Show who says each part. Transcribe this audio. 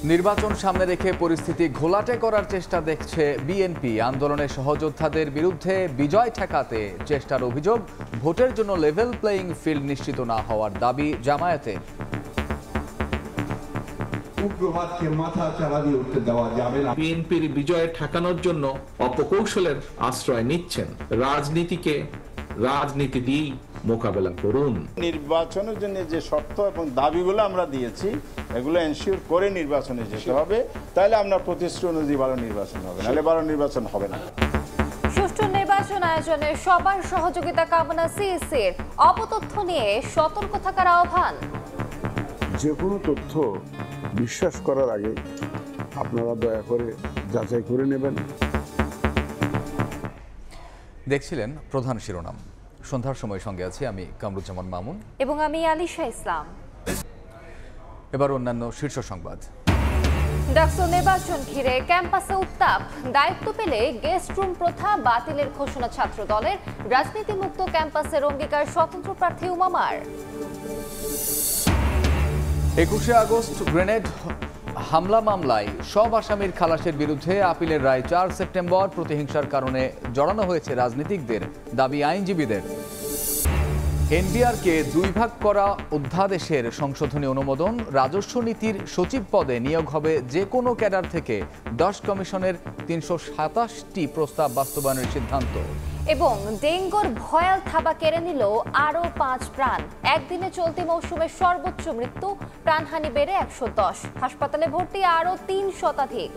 Speaker 1: নির্বাচন সামনে রেখে পরিস্থিতি ঘোলাটে করার চেষ্টা দেখছে বিএনপি। আন্দোলনের সহযোদ্ধাদের বিরুদ্ধে বিজয় ঠেকাতে চেষ্টার অভিযোগ। ভোটের জন্য লেভেল প্লেয়িং ফিল্ড নিশ্চিত না হওয়ার দাবি জামায়াতের।
Speaker 2: উগ্রবাদকে মাথা চাড়া দিয়ে উঠতে দেওয়া যাবে না।
Speaker 3: বিএনপির বিজয় ঠেকানোর জন্য অপকৌশলের আশ্রয় নিচ্ছেন। রাজনীতিকে রাজনীতি দিয়েই মোকাবেলা করুন।
Speaker 4: নির্বাচনের জন্য যে শর্ত এবং দাবিগুলো আমরা দিয়েছি এগুলো এনশিওর করে নির্বাচনে যেতে হবে, তাহলে আমরা প্রতিশ্রুতি অনুযায়ী ভালো নির্বাচন হবে, নাহলে ভালো নির্বাচন হবে না।
Speaker 5: সুষ্ঠু নির্বাচন আয়োজনে সবার সহযোগিতা কামনা সিইসির। অপতথ্য নিয়ে সতর্ক থাকার আহ্বান।
Speaker 6: যে কোনো তথ্য বিশ্বাস করার আগে আপনারা দয়া করে যাচাই করে নেবেন।
Speaker 1: দেখছিলেন প্রধান শিরোনাম। সন্ধ্যার সময় সঙ্গে আছি আমি কামরুজ্জামান মামুন
Speaker 5: এবং আমি আলিশা ইসলাম।
Speaker 1: এবার অন্যান্য শীর্ষ সংবাদ।
Speaker 5: ডাকসু নির্বাচন ঘিরে ক্যাম্পাসে উত্তাপ। দায়িত্ব পেলে গেস্ট রুম প্রথা বাতিলের ঘোষণা ছাত্র দলের। রাজনীতিমুক্ত ক্যাম্পাসের অঙ্গীকার স্বতন্ত্র প্রার্থী উমামার।
Speaker 1: 21শে আগস্ট গ্রেনেড হামলা মামলায় সব আসামির খালাসের বিরুদ্ধে আপিলের রায় 4 সেপ্টেম্বর। প্রতিহিংসার কারণে জড়ানো হয়েছে রাজনীতিকদের, দাবি আইনজীবীদের। এনবিআরকে 2 ভাগ করা অধ্যাদেশের সংশোধনী অনুমোদন। রাজস্ব নীতির সচিব পদে নিয়োগ হবে যে কোনো ক্যাডার থেকে। 10 কমিশনের 327টি প্রস্তাব বাস্তবায়নের সিদ্ধান্ত।
Speaker 5: এবং ডেঙ্গুর ভয়াল থাবা কেড়ে নিল আরও 5 প্রাণ। একদিনে চলতি মৌসুমের সর্বোচ্চ মৃত্যু। প্রাণহানি বেড়ে 110। হাসপাতালে ভর্তি আরও 3 শতাধিক।